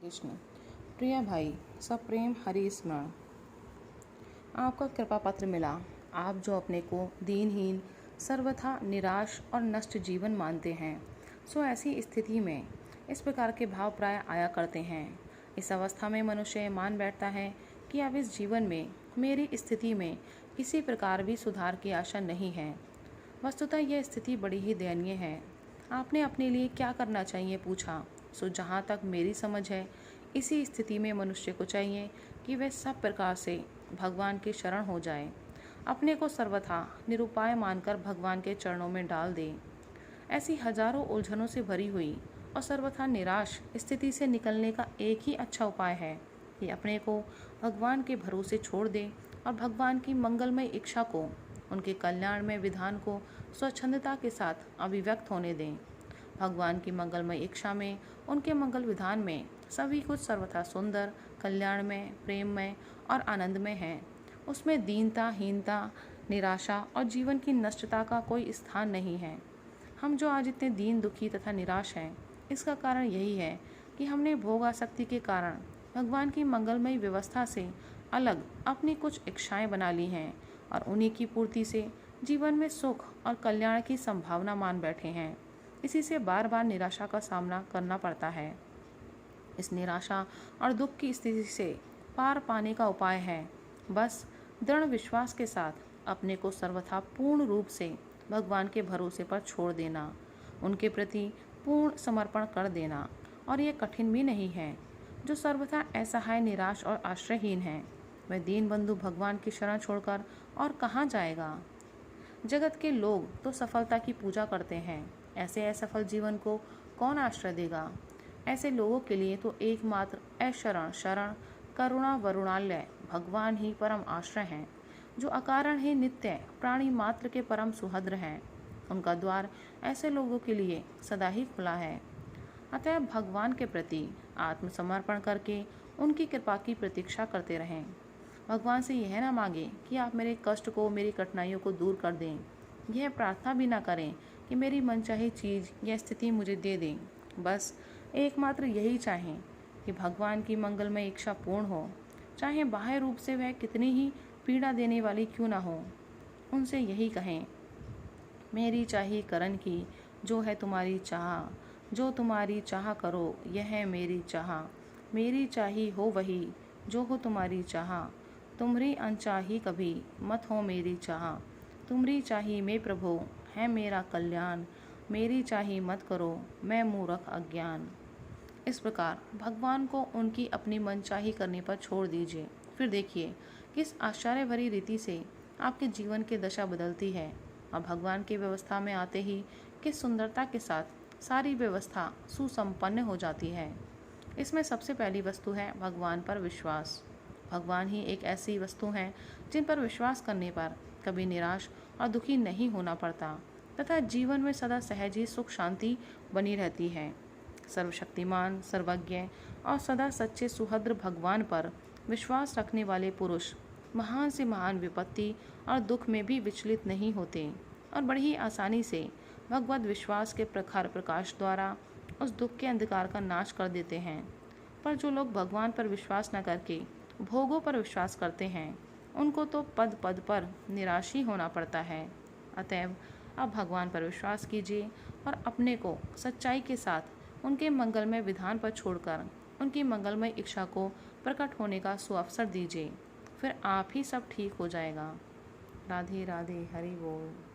कृष्ण। प्रिय भाई, सब प्रेम हरि स्मरण। आपका कृपा पत्र मिला। आप जो अपने को दीनहीन, सर्वथा निराश और नष्ट जीवन मानते हैं, सो ऐसी स्थिति में इस प्रकार के भाव प्राय आया करते हैं। इस अवस्था में मनुष्य मान बैठता है कि अब इस जीवन में मेरी स्थिति में किसी प्रकार भी सुधार की आशा नहीं है। वस्तुतः यह स्थिति बड़ी ही दयनीय है। आपने अपने लिए क्या करना चाहिए पूछा, सो जहाँ तक मेरी समझ है, इसी स्थिति में मनुष्य को चाहिए कि वह सब प्रकार से भगवान के शरण हो जाए, अपने को सर्वथा निरुपाय मानकर भगवान के चरणों में डाल दे। ऐसी हजारों उलझनों से भरी हुई और सर्वथा निराश स्थिति से निकलने का एक ही अच्छा उपाय है कि अपने को भगवान के भरोसे छोड़ दे और भगवान की मंगलमय इच्छा को, उनके कल्याणमय विधान को स्वच्छंदता के साथ अभिव्यक्त होने दें। भगवान की मंगलमय इच्छा में, उनके मंगल विधान में सभी कुछ सर्वथा सुंदर, कल्याणमय, प्रेममय और आनंदमय है। उसमें दीनता, हीनता, निराशा और जीवन की नष्टता का कोई स्थान नहीं है। हम जो आज इतने दीन, दुखी तथा निराश हैं, इसका कारण यही है कि हमने भोग आसक्ति के कारण भगवान की मंगलमय व्यवस्था से अलग अपनी कुछ इच्छाएं बना ली हैं और उन्हीं की पूर्ति से जीवन में सुख और कल्याण की संभावना मान बैठे हैं। इसी से बार बार निराशा का सामना करना पड़ता है। इस निराशा और दुख की स्थिति से पार पाने का उपाय है बस दृढ़ विश्वास के साथ अपने को सर्वथा पूर्ण रूप से भगवान के भरोसे पर छोड़ देना, उनके प्रति पूर्ण समर्पण कर देना। और यह कठिन भी नहीं है। जो सर्वथा असहाय, निराश और आश्रयहीन है, वह दीन बंधु भगवान की शरण छोड़कर और कहाँ जाएगा। जगत के लोग तो सफलता की पूजा करते हैं, ऐसे असफल जीवन को कौन आश्रय देगा। ऐसे लोगों के लिए तो एकमात्र अशरण, शरण, करुणा, वरुणालय भगवान ही परम आश्रय हैं, जो अकारण ही नित्य प्राणी मात्र के परम सुहद्र हैं। उनका द्वार ऐसे लोगों के लिए सदा ही खुला है। अतः भगवान के प्रति आत्मसमर्पण करके उनकी कृपा की प्रतीक्षा करते रहें। भगवान से यह ना मांगे कि आप मेरे कष्ट को, मेरी कठिनाइयों को दूर कर दें। यह प्रार्थना भी ना करें कि मेरी मनचाही चीज़ या स्थिति मुझे दे दें। बस एकमात्र यही चाहें कि भगवान की मंगलमय इच्छा पूर्ण हो, चाहे बाह्य रूप से वह कितनी ही पीड़ा देने वाली क्यों ना हो। उनसे यही कहें, मेरी चाही करन की, जो है तुम्हारी चाह, जो तुम्हारी चाह करो, यह है मेरी चाह। मेरी चाही हो वही, जो हो तुम्हारी चाह। तुम्हारी अनचाही कभी, मत हो मेरी चाह। तुम्हारी चाही में प्रभु, है मेरा कल्याण। मेरी चाही मत करो, मैं मूर्ख अज्ञान। इस प्रकार भगवान को उनकी अपनी मनचाही करने पर छोड़ दीजिए। फिर देखिए किस आश्चर्य भरी रीति से आपके जीवन की दशा बदलती है और भगवान की व्यवस्था में आते ही किस सुंदरता के साथ सारी व्यवस्था सुसंपन्न हो जाती है। इसमें सबसे पहली वस्तु है भगवान पर विश्वास। भगवान ही एक ऐसी वस्तु है जिन पर विश्वास करने पर कभी निराश और दुखी नहीं होना पड़ता तथा जीवन में सदा सहज ही सुख शांति बनी रहती है। सर्वशक्तिमान, सर्वज्ञ और सदा सच्चे सुहद्र भगवान पर विश्वास रखने वाले पुरुष महान से महान विपत्ति और दुख में भी विचलित नहीं होते और बड़ी ही आसानी से भगवत विश्वास के प्रखर प्रकाश द्वारा उस दुख के अंधकार का नाश कर देते हैं। पर जो लोग भगवान पर विश्वास न करके भोगों पर विश्वास करते हैं, उनको तो पद पद पर निराश ही होना पड़ता है। अतएव अब भगवान पर विश्वास कीजिए और अपने को सच्चाई के साथ उनके मंगलमय विधान पर छोड़कर उनकी मंगलमय इच्छा को प्रकट होने का सुअवसर दीजिए। फिर आप ही सब ठीक हो जाएगा। राधे राधे, हरि बोल।